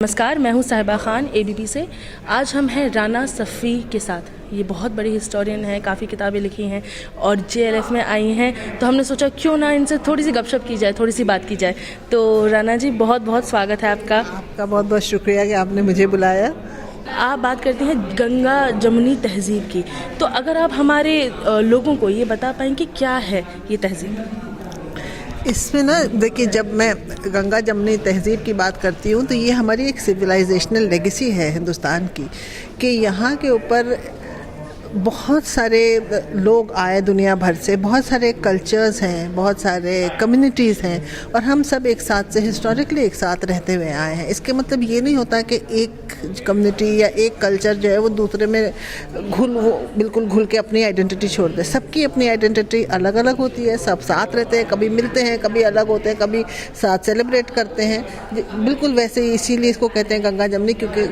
नमस्कार, मैं हूं साहिबा खान एबीपी से। आज हम हैं राना सफ़ी के साथ। ये बहुत बड़ी हिस्टोरियन है, काफ़ी किताबें लिखी हैं और जेएलएफ में आई हैं, तो हमने सोचा क्यों ना इनसे थोड़ी सी गपशप की जाए, थोड़ी सी बात की जाए। तो राना जी, बहुत बहुत स्वागत है आपका। आपका बहुत बहुत शुक्रिया कि आपने मुझे बुलाया। आप बात करते हैं गंगा जमुनी तहज़ीब की, तो अगर आप हमारे लोगों को ये बता पाएँ कि क्या है ये तहज़ीब। इसमें ना देखिए, जब मैं गंगा जमुनी तहज़ीब की बात करती हूँ तो ये हमारी एक सिविलाइजेशनल लेगेसी है हिंदुस्तान की, कि यहाँ के ऊपर बहुत सारे लोग आए दुनिया भर से, बहुत सारे कल्चर्स हैं, बहुत सारे कम्युनिटीज़ हैं और हम सब एक साथ से हिस्टोरिकली एक साथ रहते हुए आए हैं। इसके मतलब ये नहीं होता कि एक कम्युनिटी या एक कल्चर जो है वो दूसरे में बिल्कुल घुल के अपनी आइडेंटिटी छोड़ दे। सबकी अपनी आइडेंटिटी अलग अलग होती है, सब साथ रहते हैं, कभी मिलते हैं, कभी अलग होते हैं, कभी साथ सेलिब्रेट करते हैं। बिल्कुल वैसे ही, इसीलिए इसको कहते हैं गंगा जमुनी, क्योंकि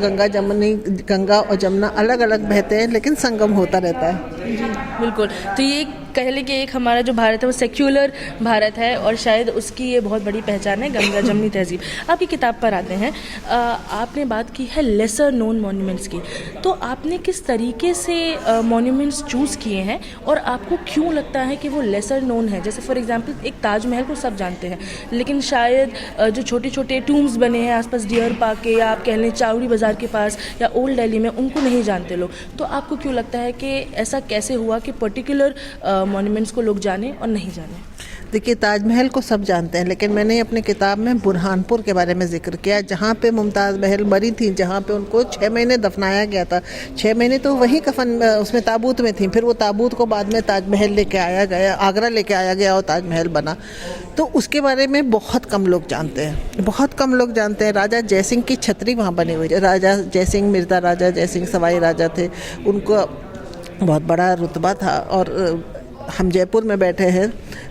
गंगा और जमुना अलग अलग बहते हैं लेकिन संगम होता रहता है। जी बिल्कुल। तो ये कह लें कि एक हमारा जो भारत है वो सेक्युलर भारत है और शायद उसकी ये बहुत बड़ी पहचान है, गंगा जमुनी तहज़ीब। आपकी किताब पर आते हैं, आपने बात की है लेसर नोन मॉन्यूमेंट्स की। तो आपने किस तरीके से मॉन्यूमेंट्स चूज़ किए हैं और आपको क्यों लगता है कि वो लेसर नोन है? जैसे फॉर एग्जांपल एक ताजमहल को सब जानते हैं, लेकिन शायद जो छोटे छोटे टूम्स बने हैं आसपास डियर पार्क के, या आप कह लें चावड़ी बाज़ार के पास या ओल्ड दिल्ली में, उनको नहीं जानते लोग। तो आपको क्यों लगता है कि ऐसा कैसे हुआ कि पर्टिकुलर मॉन्यूमेंट्स को लोग जाने और नहीं जाने? देखिए, ताजमहल को सब जानते हैं, लेकिन मैंने अपनी किताब में बुरहानपुर के बारे में जिक्र किया, जहाँ पे मुमताज़ महल मरी थी, जहाँ पे उनको 6 महीने दफनाया गया था। 6 महीने तो वही कफन उसमें ताबूत में थी, फिर वो ताबूत को बाद में ताजमहल लेके आया गया, आगरा लेके आया गया और ताजमहल बना। तो उसके बारे में बहुत कम लोग जानते हैं, बहुत कम लोग जानते हैं। राजा जयसिंह की छतरी वहाँ बनी हुई है। राजा जयसिंह, मिर्ज़ा राजा जयसिंह सवाई राजा थे, उनको बहुत बड़ा रुतबा था और हम जयपुर में बैठे हैं,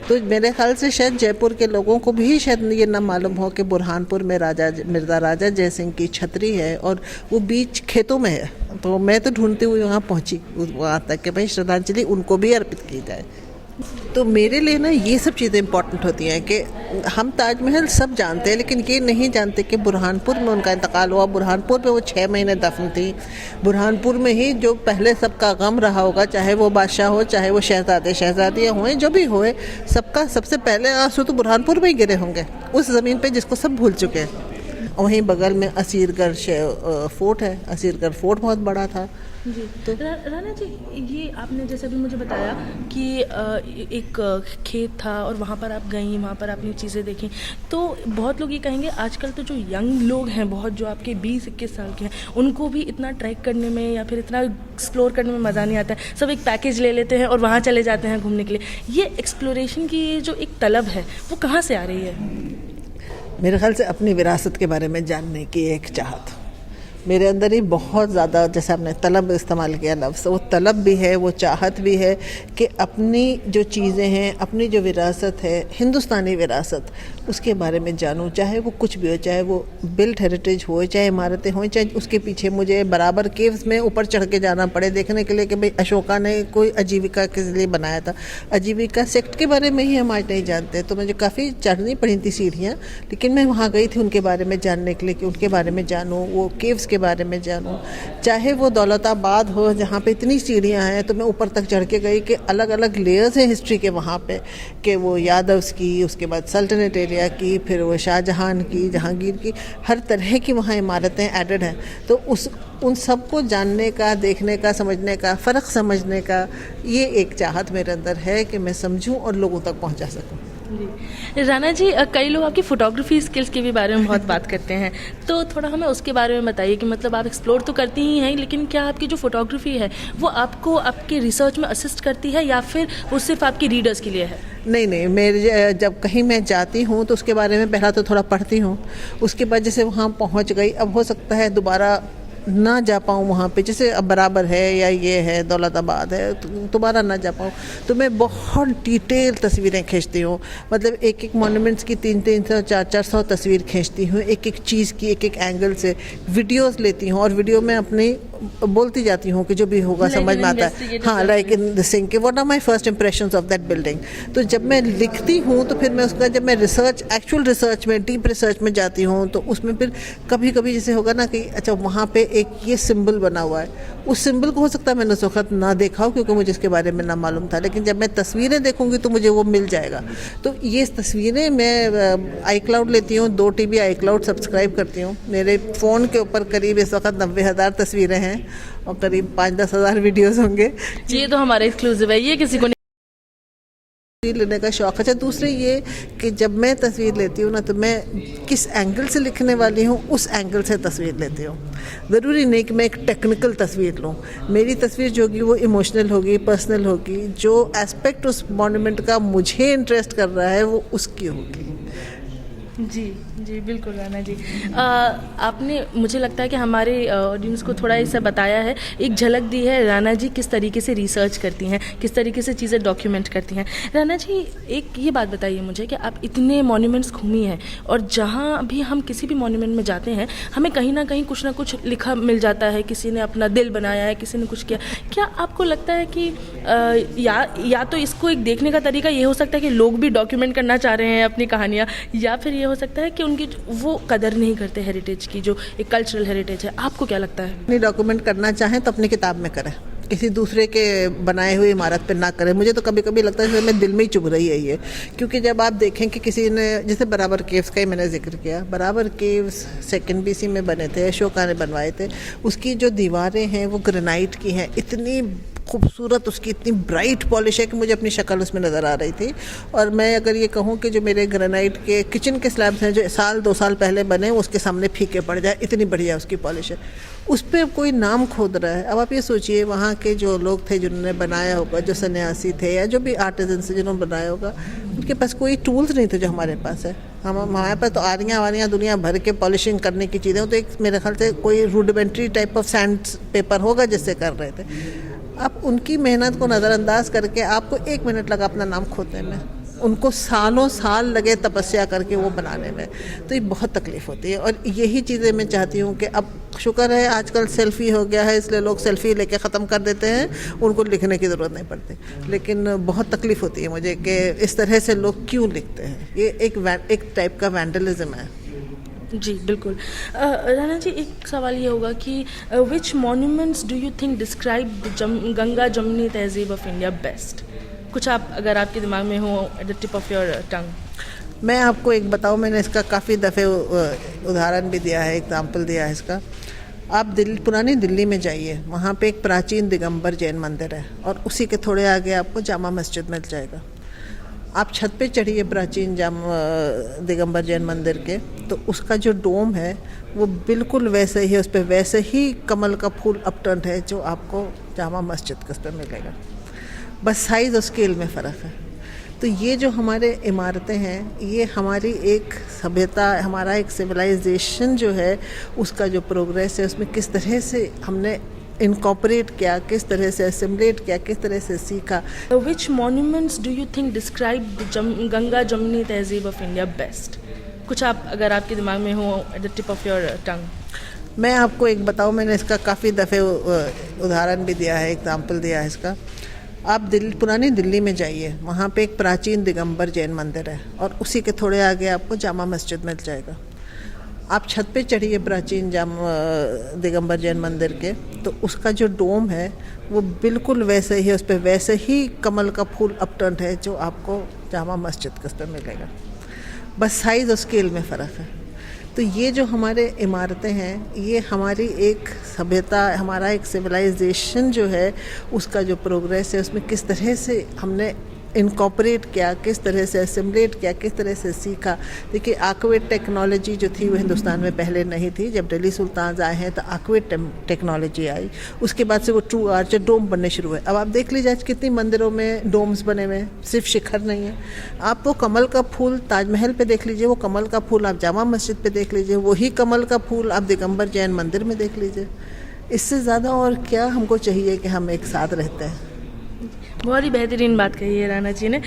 तो मेरे ख्याल से शायद जयपुर के लोगों को भी शायद ये ना मालूम हो कि बुरहानपुर में मिर्ज़ा राजा जयसिंह की छतरी है और वो बीच खेतों में है। तो मैं तो ढूंढती हुई वहाँ पहुँची वहाँ तक कि भाई श्रद्धांजलि उनको भी अर्पित की जाए। तो मेरे लिए ना ये सब चीज़ें इंपॉर्टेंट होती हैं कि हम ताजमहल सब जानते हैं, लेकिन ये नहीं जानते कि बुरहानपुर में उनका इंतकाल हुआ। बुरहानपुर में वो 6 महीने दफन थी। बुरहानपुर में ही जो पहले सबका गम रहा होगा, चाहे वो बादशाह हो, चाहे वो शहजादे शहजादियाँ हुए, जो भी हुए, सबका सबसे पहले आंसू तो बुरहानपुर में ही गिरे होंगे, उस ज़मीन पे जिसको सब भूल चुके हैं। वहीं बगल में असीरगढ़ फोर्ट है। असीरगढ़ फोर्ट बहुत बड़ा था। जी तो राना जी, ये आपने जैसे अभी मुझे बताया कि एक खेत था और वहाँ पर आप गईं, वहाँ पर आपने चीज़ें देखी। तो बहुत लोग ये कहेंगे आजकल तो जो यंग लोग हैं, बहुत जो आपके 20-21 साल के हैं, उनको भी इतना ट्रैक करने में या फिर इतना एक्सप्लोर करने में मज़ा नहीं आता है। सब एक पैकेज ले लेते हैं और वहाँ चले जाते हैं घूमने के लिए। ये एक्सप्लोरेशन की जो एक तलब है वो कहाँ से आ रही है? मेरे ख्याल से अपनी विरासत के बारे में जानने की एक चाहत मेरे अंदर ही बहुत ज़्यादा, जैसे आपने तलब इस्तेमाल किया लफ्ज़, वो तलब भी है, वो चाहत भी है कि अपनी जो चीज़ें हैं, अपनी जो विरासत है, हिंदुस्तानी विरासत, उसके बारे में जानूँ। चाहे वो कुछ भी हो, चाहे वो बिल्ट हेरिटेज हो, चाहे इमारतें हों, चाहे उसके पीछे मुझे बराबर केव्स में ऊपर चढ़ के जाना पड़े देखने के लिए कि भाई अशोका ने कोई आजीविका के लिए बनाया था। आजीविका सेक्ट के बारे में ही हम आज नहीं जानते। तो मुझे काफ़ी चढ़नी पड़ी थी सीढ़ियाँ, लेकिन मैं वहाँ गई थी उनके बारे में जानने के लिए, कि उनके बारे में जानूँ, वो केव्स के बारे में जानूं। चाहे वो दौलताबाद हो जहाँ पे इतनी सीढ़ियाँ हैं, तो मैं ऊपर तक चढ़ के गई कि अलग अलग लेयर्स हैं हिस्ट्री के वहाँ पे, कि वो यादव्स की, उसके बाद सल्तनत एरिया की, फिर वो शाहजहां की, जहांगीर की, हर तरह की वहाँ इमारतें एडेड हैं। तो उन सबको जानने का, देखने का, समझने का, फ़र्क समझने का, ये एक चाहत मेरे अंदर है कि मैं समझूं और लोगों तक पहुँचा सकूँ। जी राना जी, कई लोग आपकी फ़ोटोग्राफी स्किल्स के भी बारे में बहुत बात करते हैं, तो थोड़ा हमें उसके बारे में बताइए कि मतलब आप एक्सप्लोर तो करती ही हैं, लेकिन क्या आपकी जो फ़ोटोग्राफी है वो आपको आपके रिसर्च में असिस्ट करती है या फिर वो सिर्फ आपकी रीडर्स के लिए है? नहीं, मेरे जब कहीं मैं जाती हूँ तो उसके बारे में पहला तो थोड़ा पढ़ती हूँ, उसके बाद जैसे वहाँ पहुँच गई, अब हो सकता है दोबारा ना जा पाऊँ वहाँ पे, जैसे अब बराबर है या ये है दौलताबाद है, तो दोबारा ना जा पाऊँ, तो मैं बहुत डिटेल तस्वीरें खींचती हूँ। मतलब एक एक मॉन्यूमेंट्स की 300-300 400 तस्वीर खींचती हूँ, एक एक चीज़ की एक एक एंगल से वीडियोस लेती हूँ, और वीडियो में अपनी बोलती जाती हूँ कि जो भी होगा Like समझ an में आता है। investigative हाँ, लाइक इन द सिंह के what are my first impressions of that building. तो जब मैं लिखती हूँ तो फिर मैं उसका, जब मैं रिसर्च, एक्चुअल रिसर्च में, डीप रिसर्च में जाती हूँ तो उसमें फिर कभी कभी जैसे होगा ना कि अच्छा वहाँ पे एक ये सिंबल बना हुआ है, उस सिंबल को हो सकता है मैंने उस वक्त ना देखा हो क्योंकि मुझे इसके बारे में ना मालूम था, लेकिन जब मैं तस्वीरें देखूंगी तो मुझे वो मिल जाएगा। तो ये तस्वीरें मैं आई क्लाउड लेती हूँ, 2 TB आई क्लाउड सब्सक्राइब करती हूँ। मेरे फ़ोन के ऊपर करीब इस वक्त 90,000 तस्वीरें हैं और करीब 5-10 हज़ार वीडियोज़ होंगे। ये तो हमारा एक्सक्लूसिव है, ये किसी को तस्वीर लेने का शौक़। अच्छा, दूसरी ये कि जब मैं तस्वीर लेती हूँ ना तो मैं किस एंगल से लिखने वाली हूँ उस एंगल से तस्वीर लेती हूँ। ज़रूरी नहीं कि मैं एक टेक्निकल तस्वीर लूँ। मेरी तस्वीर जो होगी वो इमोशनल होगी, पर्सनल होगी। जो एस्पेक्ट उस मॉन्यूमेंट का मुझे इंटरेस्ट कर रहा है वो उसकी होगी। जी जी बिल्कुल राना जी। आपने, मुझे लगता है कि हमारे ऑडियंस को थोड़ा इससे बताया है, एक झलक दी है राना जी किस तरीके से रिसर्च करती हैं, किस तरीके से चीज़ें डॉक्यूमेंट करती हैं। राना जी, एक ये बात बताइए मुझे कि आप इतने मॉन्यूमेंट्स घूमी हैं और जहाँ भी हम किसी भी मॉन्यूमेंट में जाते हैं हमें कहीं ना कुछ लिखा मिल जाता है, किसी ने अपना दिल बनाया है, किसी ने कुछ किया। क्या आपको लगता है कि या तो इसको एक देखने का तरीका ये हो सकता है कि लोग भी डॉक्यूमेंट करना चाह रहे हैं अपनी कहानियाँ, या फिर हो सकता है कि उनकी वो कदर नहीं करते हेरिटेज की, जो एक कल्चरल हेरिटेज है। आपको क्या लगता है? अपनी डॉक्यूमेंट करना चाहें तो अपनी किताब में करें, किसी दूसरे के बनाए हुए इमारत पे ना करें। मुझे तो कभी कभी लगता है कि मेरे दिल में ही चुभ रही है ये, क्योंकि जब आप देखें कि किसी ने, जैसे बराबर केव्स का ही मैंने जिक्र किया, बराबर केव्स 2nd BC में बने थे, अशोका ने बनवाए थे। उसकी जो दीवारें हैं वो ग्रेनाइट की हैं, इतनी खूबसूरत, उसकी इतनी ब्राइट पॉलिश है कि मुझे अपनी शक्ल उसमें नज़र आ रही थी। और मैं अगर ये कहूँ कि जो मेरे ग्रेनाइट के किचन के स्लैब्स हैं जो 1-2 साल पहले बने, उसके सामने फीके पड़ जाए, इतनी बढ़िया उसकी पॉलिश है। उस पर कोई नाम खोद रहा है। अब आप ये सोचिए, वहाँ के जो लोग थे जिन्होंने बनाया होगा, जो सन्यासी थे या जो भी आर्टिजन से जिन्होंने बनाया होगा, उनके पास कोई टूल्स नहीं थे जो हमारे पास है। हमारे पास तो आरियाँ दुनिया भर के पॉलिशिंग करने की चीज़ें, तो एक मेरे ख्याल से कोई rudimentary type of sand paper होगा जिससे कर रहे थे। आप उनकी मेहनत को नज़रअंदाज करके आपको 1 मिनट लगा अपना नाम खोदने में, उनको सालों साल लगे तपस्या करके वो बनाने में, तो ये बहुत तकलीफ़ होती है। और यही चीज़ें मैं चाहती हूँ कि अब शुक्र है आजकल सेल्फ़ी हो गया है, इसलिए लोग सेल्फ़ी लेके ख़त्म कर देते हैं, उनको लिखने की ज़रूरत नहीं पड़ती। लेकिन बहुत तकलीफ़ होती है मुझे कि इस तरह से लोग क्यों लिखते हैं। ये एक टाइप का वैंडलिज्म है। जी बिल्कुल। राना जी, एक सवाल ये होगा कि which monuments do you think describe Ganga Jamuni tehzeeb of India best? कुछ आप, अगर आपके दिमाग में हो, at the tip of your tongue. मैं आपको एक बताऊं, मैंने इसका काफ़ी दफ़े उदाहरण भी दिया है, एग्जाम्पल दिया है इसका। आप पुरानी दिल्ली में जाइए, वहाँ पे एक प्राचीन दिगंबर जैन मंदिर है और उसी के थोड़े आगे आपको जामा मस्जिद मिल जाएगा। आप छत पे चढ़िए प्राचीन दिगंबर जैन मंदिर के, तो उसका जो डोम है वो बिल्कुल वैसे ही है, उस पर वैसे ही कमल का फूल अपटर्न है जो आपको जामा मस्जिद के उस पर मिलेगा, बस साइज़ और स्केल में फ़र्क है। तो ये जो हमारे इमारतें हैं, ये हमारी एक सभ्यता, हमारा एक सिविलाइजेशन जो है, उसका जो प्रोग्रेस है, उसमें किस तरह से हमने इनकॉपरेट किया, किस तरह से असिमुलेट किया, किस तरह से सीखा। Which monuments do you think describe Ganga Jamuni tehzeeb of India best? कुछ आप, अगर आपके दिमाग में हो, at the tip of your tongue. मैं आपको एक बताऊं, मैंने इसका काफ़ी दफ़े उदाहरण भी दिया है, एग्जाम्पल दिया है इसका। आप पुरानी दिल्ली में जाइए, वहाँ पे एक प्राचीन दिगंबर जैन मंदिर है और उसी के थोड़े आगे आपको जामा मस्जिद मिल जाएगा। आप छत पे चढ़िए प्राचीन दिगंबर जैन मंदिर के, तो उसका जो डोम है वो बिल्कुल वैसे ही है, उस पर वैसे ही कमल का फूल अपटर्न है जो आपको जामा मस्जिद के उस पर मिलेगा, बस साइज़ और स्केल में फ़र्क है। तो ये जो हमारे इमारतें हैं, ये हमारी एक सभ्यता, हमारा एक सिविलाइजेशन जो है, उसका जो प्रोग्रेस है, उसमें किस तरह से हमने इनकॉपरेट किया, किस तरह से असिमुलेट किया, किस तरह से सीखा। देखिए, आक्वेट टेक्नोलॉजी जो थी वो हिंदुस्तान में पहले नहीं थी। जब दिल्ली सुल्तान आए हैं तो आक्वेट टेक्नोलॉजी आई, उसके बाद से वो ट्रू आर्च डोम बनने शुरू हुए। अब आप देख लीजिए आज कितनी मंदिरों में डोम्स बने हुए हैं, सिर्फ शिखर नहीं है। आप वो कमल का फूल ताजमहल पे देख लीजिए, वो कमल का फूल आप जामा मस्जिद पे देख लीजिए, वही कमल का फूल आप दिगंबर जैन मंदिर में देख लीजिए। इससे ज़्यादा और क्या हमको चाहिए कि हम एक साथ रहते हैं। बहुत ही बेहतरीन बात कही है राणा जी ने।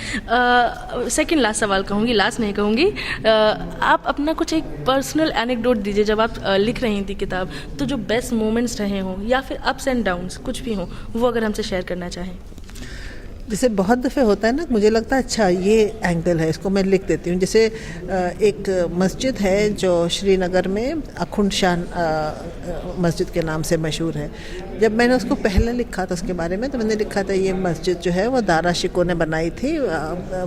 सेकंड लास्ट सवाल कहूँगी, लास्ट नहीं कहूँगी। आप अपना कुछ एक पर्सनल एनेक्डोट दीजिए, जब आप लिख रही थी किताब, तो जो बेस्ट मोमेंट्स रहे हों या फिर अप्स एंड डाउन्स कुछ भी हों, वो अगर हमसे शेयर करना चाहें। जैसे बहुत दफ़े होता है ना, मुझे लगता है अच्छा ये एंगल है, इसको मैं लिख देती हूँ। जैसे एक मस्जिद है जो श्रीनगर में अखुंड शाह मस्जिद के नाम से मशहूर है। जब मैंने उसको पहले लिखा था उसके बारे में, तो मैंने लिखा था ये मस्जिद जो है वो दारा शिकोह ने बनाई थी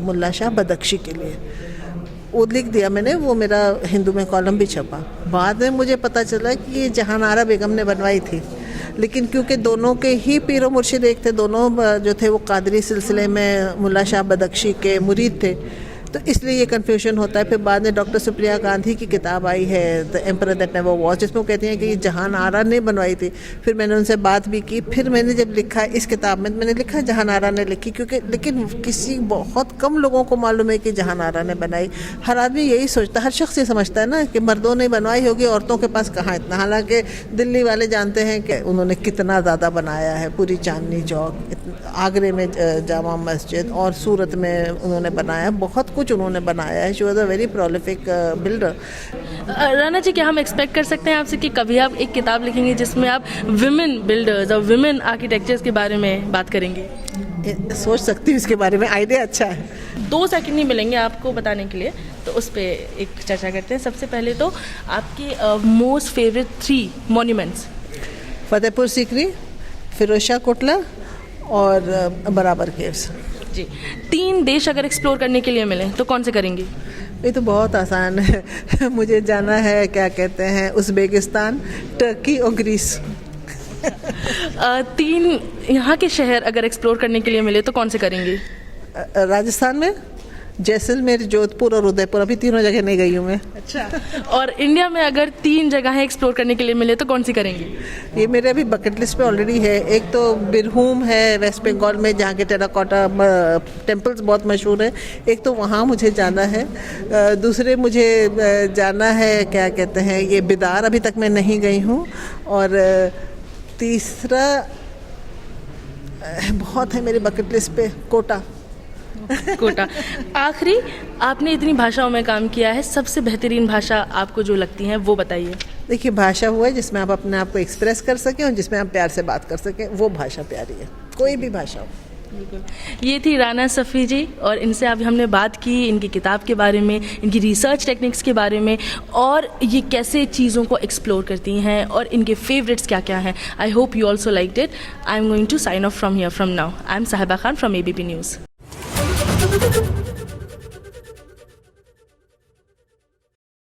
मुल्ला शाह बदख्शी के लिए। वो लिख दिया मैंने, वो मेरा हिंदू में कॉलम भी छपा। बाद में मुझे पता चला कि ये जहानारा बेगम ने बनवाई थी, लेकिन क्योंकि दोनों के ही पीर और मुर्शिद एक थे, दोनों जो थे वो कादरी सिलसिले में मुल्ला शाह बदख्शी के मुरीद थे, तो इसलिए ये कन्फ्यूजन होता है। फिर बाद में डॉक्टर सुप्रिया गांधी की किताब आई है the emperor that never was, जिसमें वो कहती हैं कि ये जहान आरा ने बनवाई थी। फिर मैंने उनसे बात भी की, फिर मैंने जब लिखा इस किताब में, मैंने लिखा जहान आरा ने लिखी, क्योंकि लेकिन किसी बहुत कम लोगों को मालूम है कि जहान आरा ने बनाई। हर आदमी यही सोचता, हर शख्स ये समझता है ना कि मर्दों ने बनवाई होगी, औरतों के पास कहाँ इतना। हालांकि दिल्ली वाले जानते हैं कि उन्होंने कितना ज़्यादा बनाया है, पूरी चांदनी चौक, आगरे में जामा मस्जिद, और सूरत में उन्होंने बनाया, बहुत कुछ उन्होंने बनाया है। She was a very prolific builder. Rana ji, क्या हम एक्सपेक्ट कर सकते हैं आपसे कि कभी आप एक किताब लिखेंगे जिसमें आप विमेन बिल्डर्स और विमेन आर्किटेक्चर्स के बारे में बात करेंगे? सोच सकती हूँ इसके बारे में, आइडिया अच्छा है। 2 सेकंड ही मिलेंगे आपको बताने के लिए, तो उस पर एक चर्चा करते हैं। सबसे पहले तो आपके most favourite 3 monuments. Fatehpur Sikri, Feroz Shah Kotla और बराबर केव्स। जी, 3 देश अगर एक्सप्लोर करने के लिए मिले तो कौन से करेंगे? ये तो बहुत आसान है। मुझे जाना है, क्या कहते हैं, उज़्बेकिस्तान, टर्की और ग्रीस। 3 यहाँ के शहर अगर एक्सप्लोर करने के लिए मिले तो कौन से करेंगे? राजस्थान में जैसलमेर, जोधपुर और उदयपुर, अभी तीनों जगह नहीं गई हूँ मैं। अच्छा। और इंडिया में अगर 3 जगहें एक्सप्लोर करने के लिए मिले तो कौन सी करेंगे? ये मेरे अभी बकेट लिस्ट पे ऑलरेडी है। एक तो बिरभूम है वेस्ट बंगाल में, जहाँ के टेराकोटा टेम्पल्स बहुत मशहूर है, एक तो वहाँ मुझे जाना है। दूसरे मुझे जाना है, क्या कहते हैं, ये बिदार, अभी तक मैं नहीं गई हूँ। और तीसरा बहुत है मेरी बकेट लिस्ट पे, कोटा। कोटा। आखिरी, आपने इतनी भाषाओं में काम किया है, सबसे बेहतरीन भाषा आपको जो लगती है वो बताइए। देखिए, भाषा वो है जिसमें आप अपने आप को एक्सप्रेस कर सकें और जिसमें आप प्यार से बात कर सकें, वो भाषा प्यारी है, कोई भी भाषा हो। ये थी राना सफ़ी जी, और इनसे अभी हमने बात की इनकी किताब के बारे में, इनकी रिसर्च टेक्निक्स के बारे में, और ये कैसे चीज़ों को एक्सप्लोर करती हैं और इनके फेवरेट्स क्या क्या हैं। I hope you also liked it. I am going to sign off from here from now. I am Sahiba Khan from ABP news.